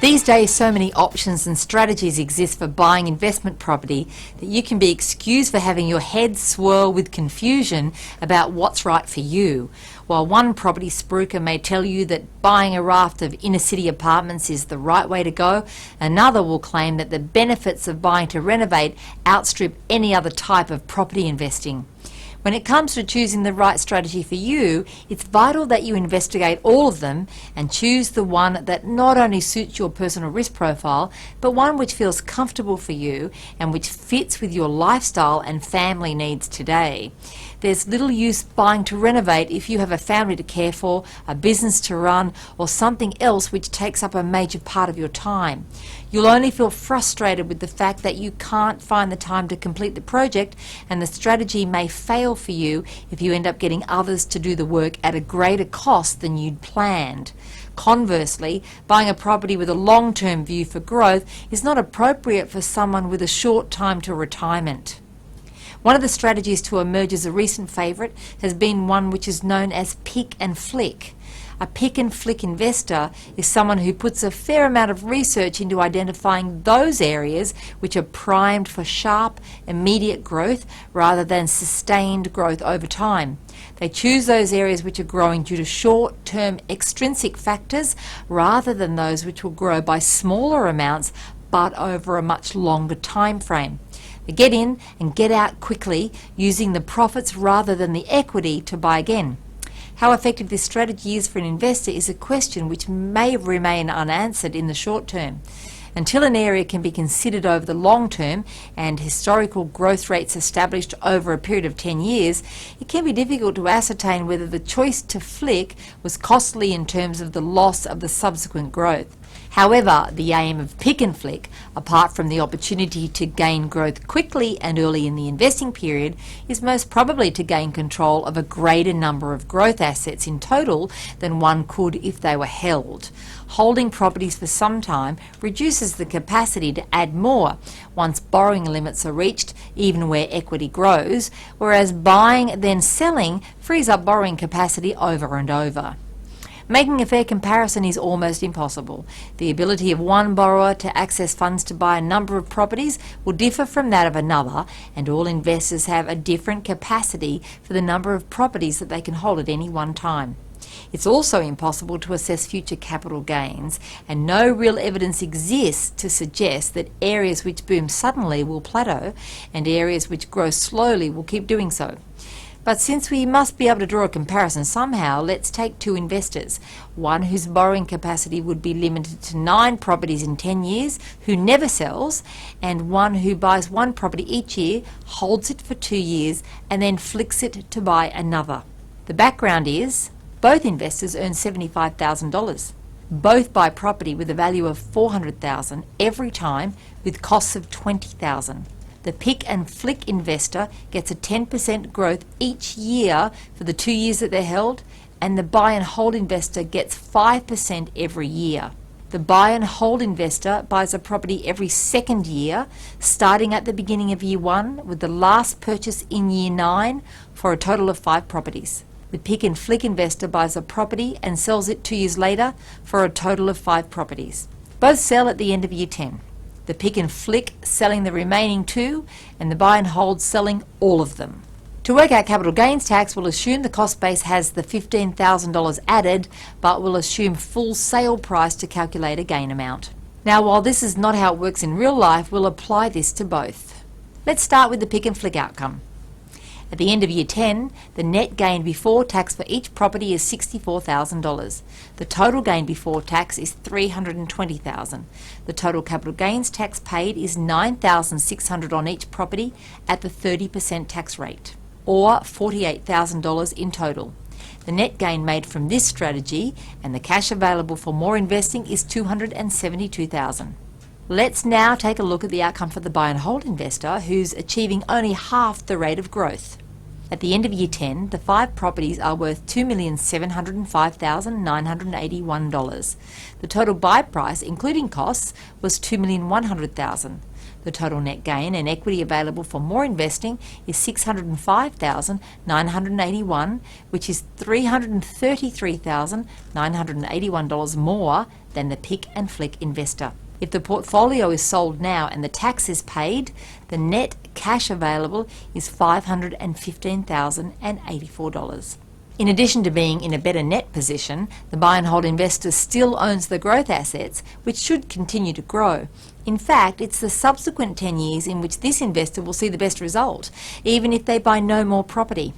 These days, so many options and strategies exist for buying investment property that you can be excused for having your head swirl with confusion about what's right for you. While one property spruiker may tell you that buying a raft of inner city apartments is the right way to go, another will claim that the benefits of buying to renovate outstrip any other type of property investing. When it comes to choosing the right strategy for you, it's vital that you investigate all of them and choose the one that not only suits your personal risk profile, but one which feels comfortable for you and which fits with your lifestyle and family needs today. There's little use buying to renovate if you have a family to care for, a business to run, or something else which takes up a major part of your time. You'll only feel frustrated with the fact that you can't find the time to complete the project, and the strategy may fail for you if you end up getting others to do the work at a greater cost than you'd planned. Conversely, buying a property with a long-term view for growth is not appropriate for someone with a short time to retirement. One of the strategies to emerge as a recent favourite has been one which is known as pick and flick. A pick and flick investor is someone who puts a fair amount of research into identifying those areas which are primed for sharp, immediate growth rather than sustained growth over time. They choose those areas which are growing due to short-term extrinsic factors rather than those which will grow by smaller amounts but over a much longer time frame. They get in and get out quickly, using the profits rather than the equity to buy again. How effective this strategy is for an investor is a question which may remain unanswered in the short term. Until an area can be considered over the long term and historical growth rates established over a period of 10 years, it can be difficult to ascertain whether the choice to flick was costly in terms of the loss of the subsequent growth. However, the aim of pick and flick, apart from the opportunity to gain growth quickly and early in the investing period, is most probably to gain control of a greater number of growth assets in total than one could if they were held. Holding properties for some time reduces the capacity to add more once borrowing limits are reached, even where equity grows, whereas buying then selling frees up borrowing capacity over and over. Making a fair comparison is almost impossible. The ability of one borrower to access funds to buy a number of properties will differ from that of another, and all investors have a different capacity for the number of properties that they can hold at any one time. It's also impossible to assess future capital gains, and no real evidence exists to suggest that areas which boom suddenly will plateau and areas which grow slowly will keep doing so. But since we must be able to draw a comparison somehow, let's take two investors. One whose borrowing capacity would be limited to 9 properties in 10 years, who never sells, and one who buys one property each year, holds it for 2 years, and then flicks it to buy another. The background is, both investors earn $75,000. Both buy property with a value of $400,000 every time, with costs of $20,000. The pick and flick investor gets a 10% growth each year for the 2 years that they're held, and the buy and hold investor gets 5% every year. The buy and hold investor buys a property every second year, starting at the beginning of year 1 with the last purchase in year 9 for a total of 5 properties. The pick and flick investor buys a property and sells it 2 years later for a total of 5 properties. Both sell at the end of year 10. The pick and flick selling the remaining 2, and the buy and hold selling all of them. To work out capital gains tax, we'll assume the cost base has the $15,000 added, but we'll assume full sale price to calculate a gain amount. Now, while this is not how it works in real life, we'll apply this to both. Let's start with the pick and flick outcome. At the end of year 10, the net gain before tax for each property is $64,000. The total gain before tax is $320,000. The total capital gains tax paid is $9,600 on each property at the 30% tax rate, or $48,000 in total. The net gain made from this strategy and the cash available for more investing is $272,000. Let's now take a look at the outcome for the buy and hold investor, who's achieving only half the rate of growth. At the end of year 10, the 5 properties are worth $2,705,981. The total buy price, including costs, was $2,100,000. The total net gain and equity available for more investing is $605,981, which is $333,981 more than the pick and flick investor. If the portfolio is sold now and the tax is paid, the net cash available is $515,084. In addition to being in a better net position, the buy and hold investor still owns the growth assets, which should continue to grow. In fact, it's the subsequent 10 years in which this investor will see the best result, even if they buy no more property.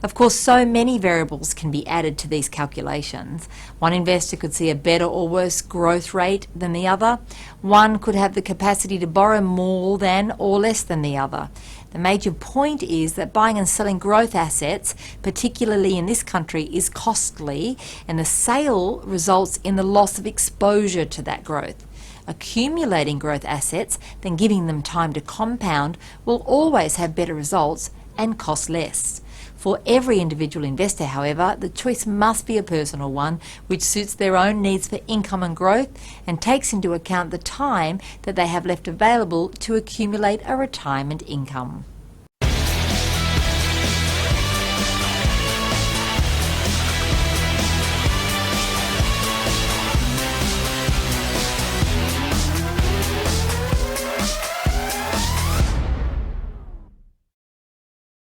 Of course, so many variables can be added to these calculations. One investor could see a better or worse growth rate than the other. One could have the capacity to borrow more than or less than the other. The major point is that buying and selling growth assets, particularly in this country, is costly, and the sale results in the loss of exposure to that growth. Accumulating growth assets, then giving them time to compound, will always have better results and cost less. For every individual investor, however, the choice must be a personal one which suits their own needs for income and growth and takes into account the time that they have left available to accumulate a retirement income.